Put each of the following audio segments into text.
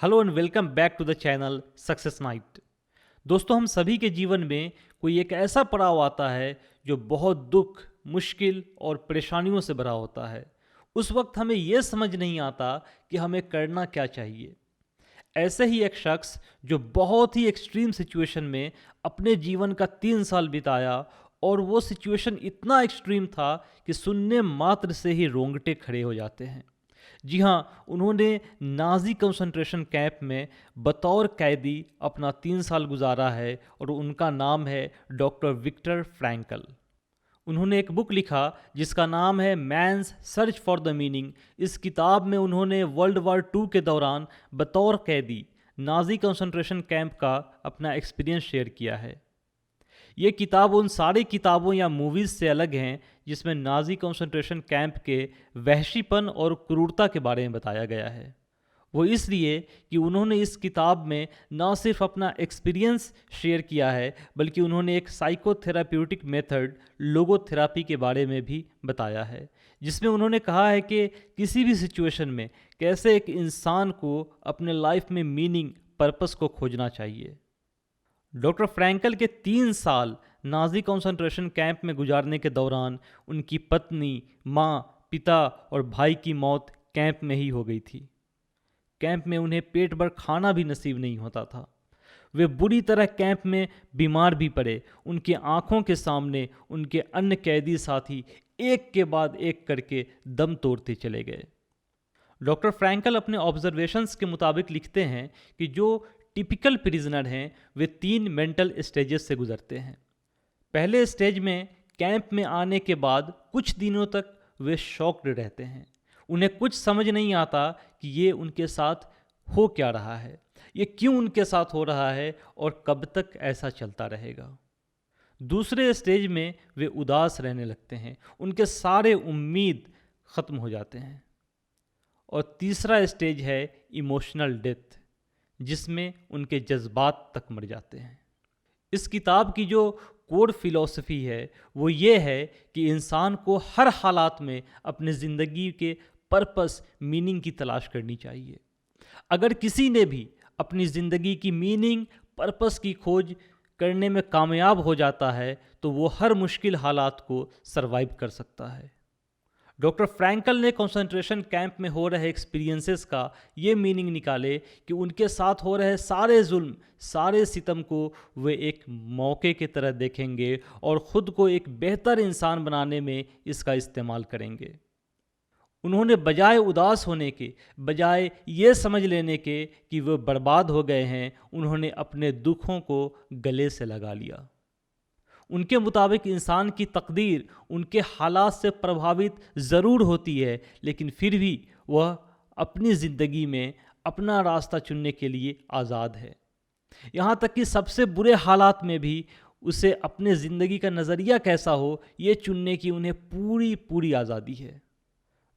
Hello and welcome back to the channel success night. दोस्तों, हम सभी के जीवन में कोई एक ऐसा पड़ाव आता है जो बहुत दुख, मुश्किल और परेशानियों से भरा होता है। उस वक्त हमें यह समझ नहीं आता कि हमें करना क्या चाहिए। ऐसे ही एक शख्स जो बहुत ही एक्सट्रीम सिचुएशन में अपने जीवन का 3 साल बिताया और वो सिचुएशन इतना एक्सट्रीम था कि सुनने मात्र से ही रोंगटे खड़े हो जाते हैं। जी हाँ, उन्होंने नाजी कंसंट्रेशन कैंप में बतौर कैदी अपना 3 साल गुजारा है और उनका नाम है डॉक्टर विक्टर फ्रैंकल। उन्होंने एक बुक लिखा जिसका नाम है man's search for the meaning. इस किताब में उन्होंने वर्ल्ड वार 2 के दौरान बतौर कैदी नाजी कंसंट्रेशन कैंप का अपना एक्सपीरियंस शेयर किया है। ये किताब उन सारी किताबों या मूवीज़ से अलग हैं जिसमें नाजी कंसंट्रेशन कैंप के वहशीपन और क्रूरता के बारे में बताया गया है। वो इसलिए कि उन्होंने इस किताब में न सिर्फ अपना एक्सपीरियंस शेयर किया है बल्कि उन्होंने एक साइकोथेराप्यूटिक मेथड लोगोथेरापी के बारे में भी बताया है, जिसमें उन्होंने कहा है कि किसी भी सिचुएशन में कैसे एक इंसान को अपने लाइफ में मीनिंग, पर्पस को खोजना चाहिए। डॉक्टर फ्रैंकल के 3 साल नाजी कंसंट्रेशन कैंप में गुजारने के दौरान उनकी पत्नी, माँ, पिता और भाई की मौत कैंप में ही हो गई थी। कैंप में उन्हें पेट भर खाना भी नसीब नहीं होता था। वे बुरी तरह कैंप में बीमार भी पड़े। उनकी आंखों के सामने उनके अन्य कैदी साथी एक के बाद एक करके दम तोड़ते चले गए। डॉक्टर फ्रैंकल अपने ऑब्जर्वेशंस के मुताबिक लिखते हैं कि जो टिपिकल प्रिजनर हैं वे 3 मेंटल स्टेजेस से गुजरते हैं। पहले स्टेज में कैंप में आने के बाद कुछ दिनों तक वे शॉक्ड रहते हैं। उन्हें कुछ समझ नहीं आता कि ये उनके साथ हो क्या रहा है, ये क्यों उनके साथ हो रहा है और कब तक ऐसा चलता रहेगा। दूसरे स्टेज में वे उदास रहने लगते हैं, उनके सारे उम्मीद ख़त्म हो जाते हैं। और तीसरा स्टेज है इमोशनल डेथ, जिसमें उनके जज्बात तक मर जाते हैं। इस किताब की जो कोर फिलॉसफी है वो ये है कि इंसान को हर हालात में अपने ज़िंदगी के पर्पस, मीनिंग की तलाश करनी चाहिए। अगर किसी ने भी अपनी ज़िंदगी की मीनिंग, पर्पस की खोज करने में कामयाब हो जाता है तो वो हर मुश्किल हालात को सरवाइव कर सकता है। डॉक्टर फ्रैंकल ने कंसंट्रेशन कैंप में हो रहे एक्सपीरियंसेस का ये मीनिंग निकाले कि उनके साथ हो रहे सारे जुल्म, सारे सितम को वे एक मौके की तरह देखेंगे और ख़ुद को एक बेहतर इंसान बनाने में इसका इस्तेमाल करेंगे। उन्होंने बजाय उदास होने के, बजाय ये समझ लेने के कि वे बर्बाद हो गए हैं, उन्होंने अपने दुखों को गले से लगा लिया। उनके मुताबिक इंसान की तकदीर उनके हालात से प्रभावित ज़रूर होती है, लेकिन फिर भी वह अपनी ज़िंदगी में अपना रास्ता चुनने के लिए आज़ाद है। यहाँ तक कि सबसे बुरे हालात में भी उसे अपने ज़िंदगी का नज़रिया कैसा हो ये चुनने की उन्हें पूरी पूरी आज़ादी है।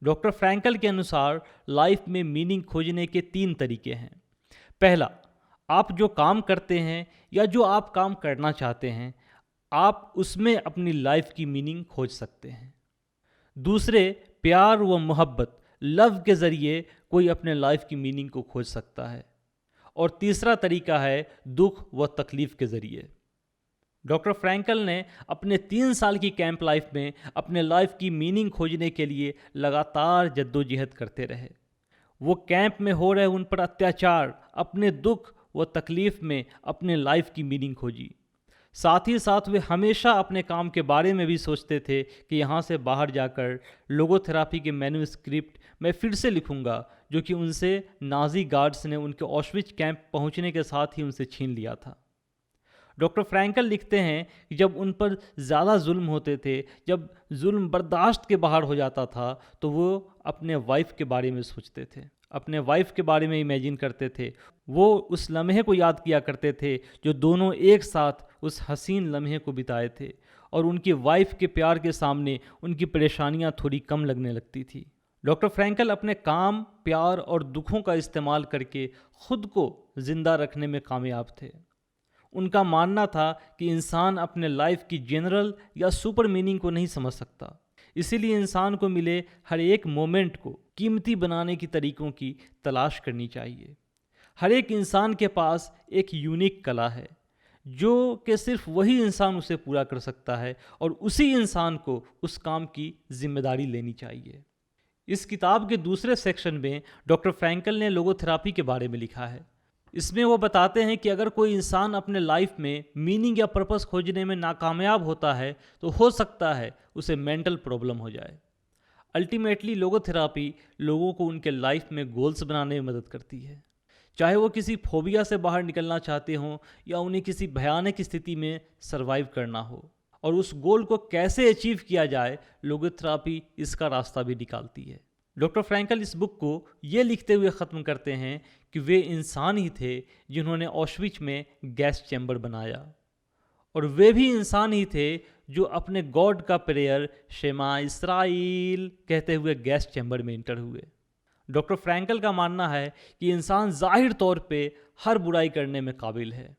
डॉक्टर फ्रैंकल के अनुसार लाइफ में मीनिंग खोजने के 3 तरीके हैं। पहला, आप जो काम करते हैं या जो आप काम करना चाहते हैं, आप उसमें अपनी लाइफ की मीनिंग खोज सकते हैं। दूसरे, प्यार व मोहब्बत, लव के ज़रिए कोई अपने लाइफ की मीनिंग को खोज सकता है। और तीसरा तरीका है दुख व तकलीफ़ के ज़रिए। डॉक्टर फ्रैंकल ने अपने 3 साल की कैंप लाइफ में अपने लाइफ की मीनिंग खोजने के लिए लगातार जद्दोजहद करते रहे। वो कैंप में हो रहे उन पर अत्याचार, अपने दुख व तकलीफ़ में अपने लाइफ की मीनिंग खोजी। साथ ही साथ वे हमेशा अपने काम के बारे में भी सोचते थे कि यहाँ से बाहर जाकर लोगोथेरापी के मैन्युस्क्रिप्ट मैं फिर से लिखूँगा, जो कि उनसे नाजी गार्ड्स ने उनके ऑश्विच कैंप पहुँचने के साथ ही उनसे छीन लिया था। डॉक्टर फ्रैंकल लिखते हैं कि जब उन पर ज़्यादा जुल्म होते थे, जब जुल्म बर्दाश्त के बाहर हो जाता था, तो वो अपने वाइफ के बारे में सोचते थे, अपने वाइफ के बारे में इमेजिन करते थे। वो उस लम्हे को याद किया करते थे जो दोनों एक साथ उस हसीन लम्हे को बिताए थे, और उनकी वाइफ के प्यार के सामने उनकी परेशानियां थोड़ी कम लगने लगती थी। डॉक्टर फ्रैंकल अपने काम, प्यार और दुखों का इस्तेमाल करके ख़ुद को ज़िंदा रखने में कामयाब थे। उनका मानना था कि इंसान अपने लाइफ की जनरल या सुपर मीनिंग को नहीं समझ सकता, इसीलिए इंसान को मिले हर एक मोमेंट को कीमती बनाने की तरीक़ों की तलाश करनी चाहिए। हर एक इंसान के पास एक यूनिक कला है जो कि सिर्फ वही इंसान उसे पूरा कर सकता है और उसी इंसान को उस काम की जिम्मेदारी लेनी चाहिए। इस किताब के दूसरे सेक्शन में डॉक्टर फ्रैंकल ने लोगोथेरापी के बारे में लिखा है। इसमें वो बताते हैं कि अगर कोई इंसान अपने लाइफ में मीनिंग या पर्पस खोजने में नाकामयाब होता है तो हो सकता है उसे मेंटल प्रॉब्लम हो जाए। अल्टीमेटली लोगोथेरापी लोगों को उनके लाइफ में गोल्स बनाने में मदद करती है। चाहे वो किसी फोबिया से बाहर निकलना चाहते हों या उन्हें किसी भयानक स्थिति में सरवाइव करना हो, और उस गोल को कैसे अचीव किया जाए, लोगोथेरापी इसका रास्ता भी निकालती है। डॉक्टर फ्रैंकल इस बुक को ये लिखते हुए ख़त्म करते हैं कि वे इंसान ही थे जिन्होंने ऑश्विच में गैस चैम्बर बनाया, और वे भी इंसान ही थे जो अपने गॉड का प्रेयर शेमा इस्राइल कहते हुए गैस चैम्बर में इंटर हुए। डॉक्टर फ्रैंकल का मानना है कि इंसान जाहिर तौर पे हर बुराई करने में काबिल है,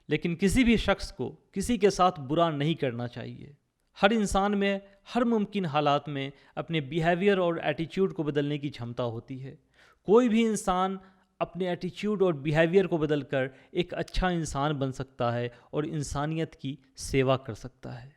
लेकिन किसी भी शख्स को किसी के साथ बुरा नहीं करना चाहिए। हर इंसान में हर मुमकिन हालात में अपने बिहेवियर और एटीट्यूड को बदलने की क्षमता होती है। कोई भी इंसान अपने एटीट्यूड और बिहेवियर को बदलकर एक अच्छा इंसान बन सकता है और इंसानियत की सेवा कर सकता है।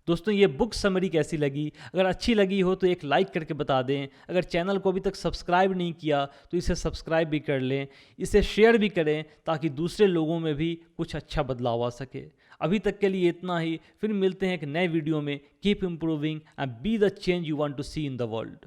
दोस्तों, ये बुक समरी कैसी लगी? अगर अच्छी लगी हो तो एक लाइक करके बता दें। अगर चैनल को अभी तक सब्सक्राइब नहीं किया तो इसे सब्सक्राइब भी कर लें, इसे शेयर भी करें ताकि दूसरे लोगों में भी कुछ अच्छा बदलाव आ सके। अभी तक के लिए इतना ही, फिर मिलते हैं एक नए वीडियो में। Keep improving and be the change you want to see in the world.